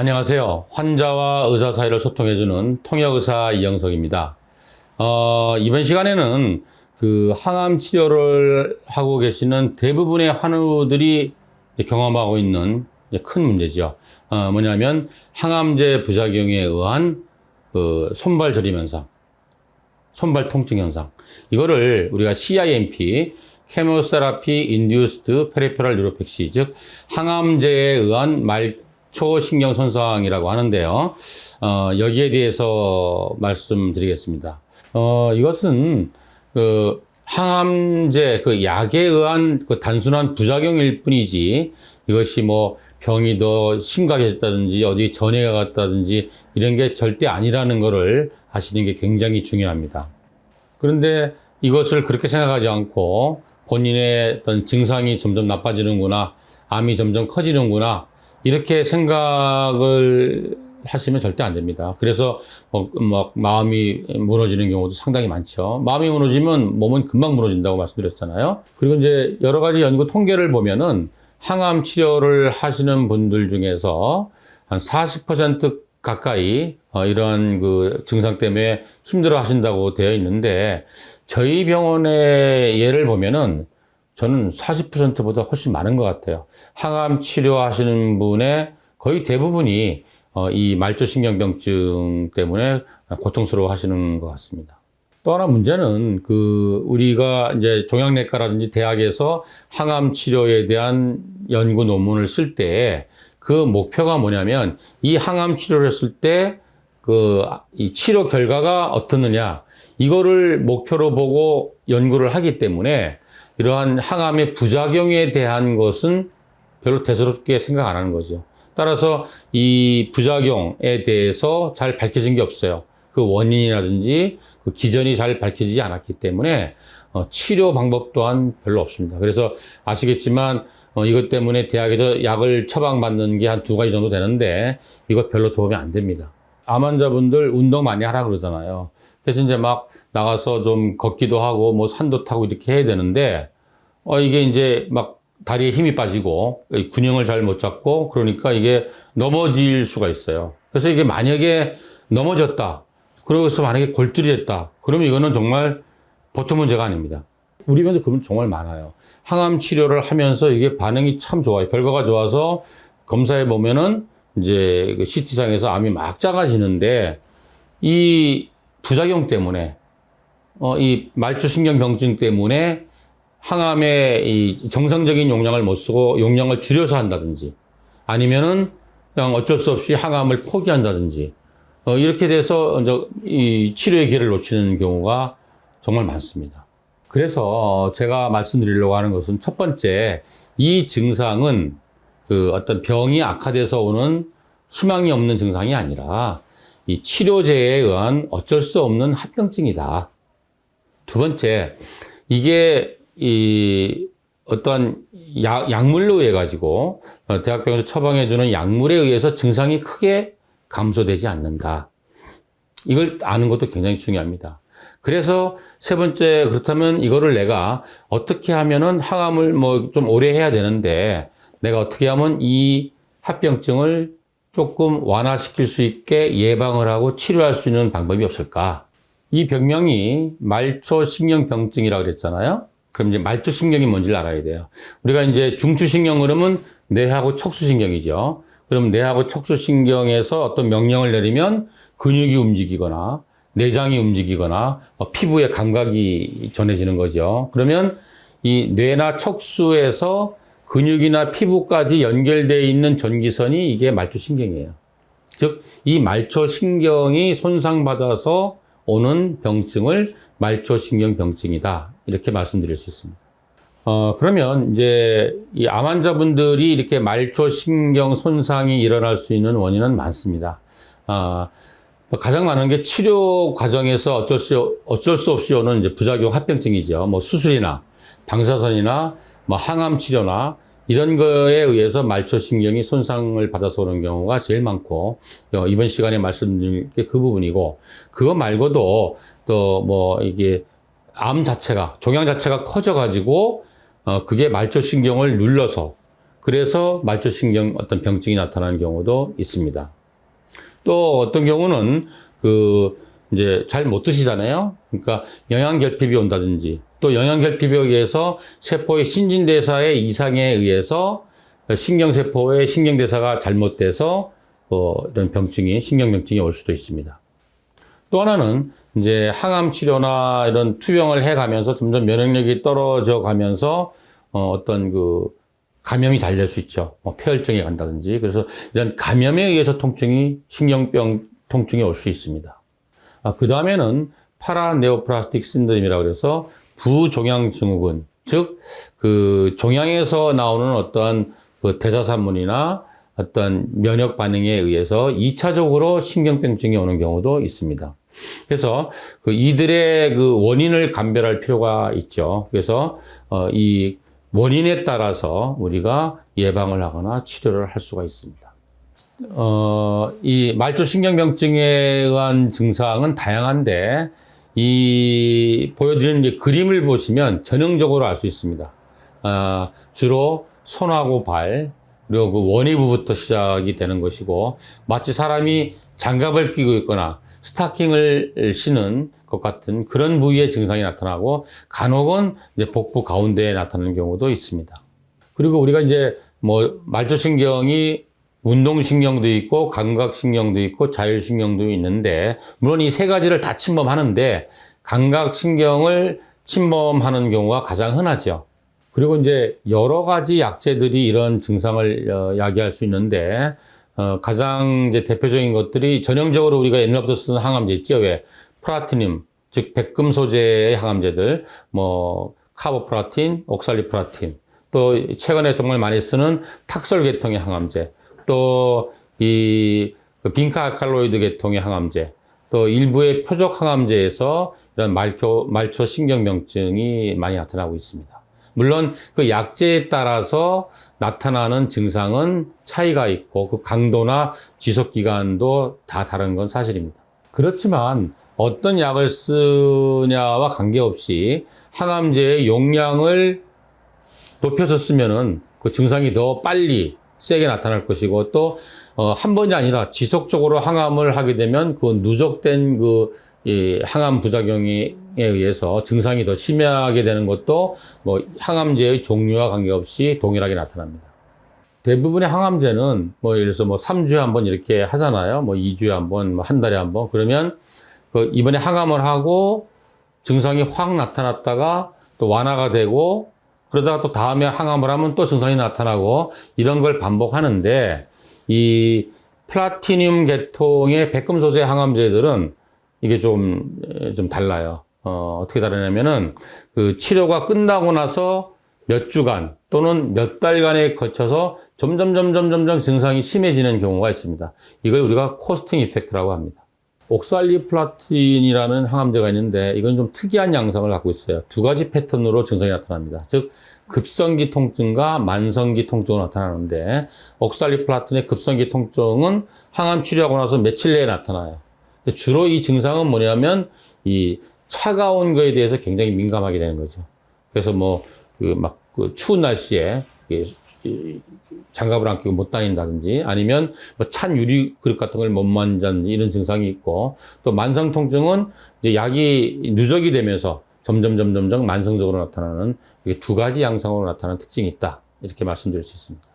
안녕하세요. 환자와 의사 사이를 소통해주는 통역의사 이영석입니다. 이번 시간에는 그 항암 치료를 하고 계시는 대부분의 환우들이 경험하고 있는 큰 문제죠. 뭐냐면 항암제 부작용에 의한 그 손발 저림 현상, 손발 통증 현상. 이거를 우리가 CINP, Chemotherapy Induced Peripheral Neuropathy, 즉 항암제에 의한 말초신경 손상이라고 하는데요. 여기에 대해서 말씀드리겠습니다. 이것은 그 항암제 그 약에 의한 그 단순한 부작용일 뿐이지, 이것이 뭐 병이 더 심각해졌다든지 어디 전해가 갔다든지 이런 게 절대 아니라는 것을 아시는 게 굉장히 중요합니다. 그런데 이것을 그렇게 생각하지 않고 본인의 어떤 증상이 점점 나빠지는구나, 암이 점점 커지는구나, 이렇게 생각을 하시면 절대 안 됩니다. 그래서 막 마음이 무너지는 경우도 상당히 많죠. 마음이 무너지면 몸은 금방 무너진다고 말씀드렸잖아요. 그리고 이제 여러 가지 연구 통계를 보면은 항암 치료를 하시는 분들 중에서 한 40% 가까이 이러한 그 증상 때문에 힘들어 하신다고 되어 있는데, 저희 병원의 예를 보면은 저는 40%보다 훨씬 많은 것 같아요. 항암 치료하시는 분의 거의 대부분이 이 말초신경병증 때문에 고통스러워 하시는 것 같습니다. 또 하나 문제는 그 우리가 이제 종양내과라든지 대학에서 항암 치료에 대한 연구 논문을 쓸 때 그 목표가 뭐냐면, 이 항암 치료를 했을 때 그 이 치료 결과가 어떻느냐, 이거를 목표로 보고 연구를 하기 때문에 이러한 항암의 부작용에 대한 것은 별로 대수롭게 생각 안 하는 거죠. 따라서 이 부작용에 대해서 잘 밝혀진 게 없어요. 그 원인이라든지 그 기전이 잘 밝혀지지 않았기 때문에 치료 방법 또한 별로 없습니다. 그래서 아시겠지만 이것 때문에 대학에서 약을 처방받는 게 한 2가지 정도 되는데 이거 별로 도움이 안 됩니다. 암 환자분들 운동 많이 하라 그러잖아요. 그래서 이제 막 나가서 좀 걷기도 하고 뭐 산도 타고 이렇게 해야 되는데 이게 이제 막 다리에 힘이 빠지고 균형을 잘 못 잡고, 그러니까 이게 넘어질 수가 있어요. 그래서 이게 만약에 넘어졌다, 그래서 만약에 골절이 됐다, 그러면 이거는 정말 보통 문제가 아닙니다. 우리 병원도 그런 정말 많아요. 항암 치료를 하면서 이게 반응이 참 좋아요. 결과가 좋아서 검사해 보면은 이제 그 CT상에서 암이 막 작아지는데, 이 부작용 때문에 이 말초신경병증 때문에 항암의 이 정상적인 용량을 못 쓰고 용량을 줄여서 한다든지, 아니면은 그냥 어쩔 수 없이 항암을 포기한다든지, 이렇게 돼서 이제 이 치료의 기회를 놓치는 경우가 정말 많습니다. 그래서 제가 말씀드리려고 하는 것은, 첫 번째, 이 증상은 그 어떤 병이 악화돼서 오는 희망이 없는 증상이 아니라 이 치료제에 의한 어쩔 수 없는 합병증이다. 두 번째, 이게 이 어떤 약물로 의해 가지고 대학병원에서 처방해주는 약물에 의해서 증상이 크게 감소되지 않는다. 이걸 아는 것도 굉장히 중요합니다. 그래서 세 번째, 그렇다면 이거를 내가 어떻게 하면은 항암을 뭐 좀 오래 해야 되는데, 내가 어떻게 하면 이 합병증을 조금 완화시킬 수 있게 예방을 하고 치료할 수 있는 방법이 없을까? 이 병명이 말초신경병증이라고 그랬잖아요. 그럼 이제 말초신경이 뭔지를 알아야 돼요. 우리가 이제 중추신경 그러면 뇌하고 척수신경이죠. 그럼 뇌하고 척수신경에서 어떤 명령을 내리면 근육이 움직이거나 내장이 움직이거나 피부에 감각이 전해지는 거죠. 그러면 이 뇌나 척수에서 근육이나 피부까지 연결되어 있는 전기선이 이게 말초신경이에요. 즉, 이 말초신경이 손상받아서 오는 병증을 말초신경병증이다, 이렇게 말씀드릴 수 있습니다. 그러면 이제 이 암 환자분들이 이렇게 말초신경 손상이 일어날 수 있는 원인은 많습니다. 가장 많은 게 치료 과정에서 어쩔 수 없이 오는 이제 부작용 합병증이죠. 뭐 수술이나 방사선이나 뭐 항암 치료나 이런 거에 의해서 말초신경이 손상을 받아서 오는 경우가 제일 많고, 이번 시간에 말씀드릴 게 그 부분이고, 그거 말고도 또 뭐 이게 암 자체가, 종양 자체가 커져가지고 그게 말초신경을 눌러서 그래서 말초신경 어떤 병증이 나타나는 경우도 있습니다. 또 어떤 경우는 이제 잘 못 드시잖아요. 그러니까 영양결핍이 온다든지 또 영양결핍에 의해서 세포의 신진대사의 이상에 의해서 신경세포의 신경대사가 잘못돼서 이런 병증이, 신경병증이 올 수도 있습니다. 또 하나는 이제 항암 치료나 이런 투병을 해 가면서 점점 면역력이 떨어져 가면서 어떤 감염이 잘 될 수 있죠. 폐혈증에 간다든지. 그래서 이런 감염에 의해서 신경병 통증이 올 수 있습니다. 그 다음에는 파라네오플라스틱 신드롬이라고 해서 부종양증후군, 즉, 종양에서 나오는 어떠한 대사산물이나 어떤 면역 반응에 의해서 2차적으로 신경병증이 오는 경우도 있습니다. 그래서 이들의 원인을 감별할 필요가 있죠. 그래서 이 원인에 따라서 우리가 예방을 하거나 치료를 할 수가 있습니다. 이 말초신경병증에 의한 증상은 다양한데, 보여드리는 이 그림을 보시면 전형적으로 알 수 있습니다. 주로 손하고 발, 그리고 원위부부터 시작이 되는 것이고, 마치 사람이 장갑을 끼고 있거나 스타킹을 신은 것 같은 그런 부위의 증상이 나타나고, 간혹은 이제 복부 가운데에 나타나는 경우도 있습니다. 그리고 우리가 이제 말초신경이 운동신경도 있고, 감각신경도 있고, 자율신경도 있는데, 물론 이 세 가지를 다 침범하는데, 감각신경을 침범하는 경우가 가장 흔하죠. 그리고 이제 여러 가지 약제들이 이런 증상을 야기할 수 있는데, 가장 이제 대표적인 것들이 전형적으로 우리가 옛날부터 쓰는 항암제 있죠. 왜? 프라티늄, 즉 백금 소재의 항암제들, 카보프라틴, 옥살리프라틴, 또 최근에 정말 많이 쓰는 탁솔 계통의 항암제, 또 빈카 알칼로이드 계통의 항암제, 또 일부의 표적 항암제에서 이런 말초 신경병증이 많이 나타나고 있습니다. 물론 그 약제에 따라서 나타나는 증상은 차이가 있고 그 강도나 지속 기간도 다 다른 건 사실입니다. 그렇지만 어떤 약을 쓰냐와 관계없이 항암제의 용량을 높여서 쓰면은 그 증상이 더 빨리 세게 나타날 것이고, 또 한 번이 아니라 지속적으로 항암을 하게 되면 그 누적된 이 항암 부작용에 의해서 증상이 더 심하게 되는 것도 항암제의 종류와 관계없이 동일하게 나타납니다. 대부분의 항암제는 예를 들어서 3주에 한 번 이렇게 하잖아요. 2주에 한 번, 한 달에 한 번. 그러면 이번에 항암을 하고 증상이 확 나타났다가 또 완화가 되고, 그러다가 또 다음에 항암을 하면 또 증상이 나타나고, 이런 걸 반복하는데, 이 플라티늄 계통의 백금 소재 항암제들은 이게 좀 달라요. 어떻게 다르냐면은, 치료가 끝나고 나서 몇 주간 또는 몇 달간에 거쳐서 점점 증상이 심해지는 경우가 있습니다. 이걸 우리가 코스팅 이펙트라고 합니다. 옥살리플라틴이라는 항암제가 있는데, 이건 좀 특이한 양상을 갖고 있어요. 두 가지 패턴으로 증상이 나타납니다. 즉, 급성기 통증과 만성기 통증으로 나타나는데, 옥살리플라틴의 급성기 통증은 항암 치료하고 나서 며칠 내에 나타나요. 주로 이 증상은 뭐냐면, 이 차가운 거에 대해서 굉장히 민감하게 되는 거죠. 그래서 추운 날씨에 장갑을 안 끼고 못 다닌다든지, 아니면 찬 유리 그릇 같은 걸 못 만진다든지 이런 증상이 있고, 또 만성 통증은 이제 약이 누적이 되면서 점점 만성적으로 나타나는 이게 두 가지 양상으로 나타나는 특징이 있다. 이렇게 말씀드릴 수 있습니다.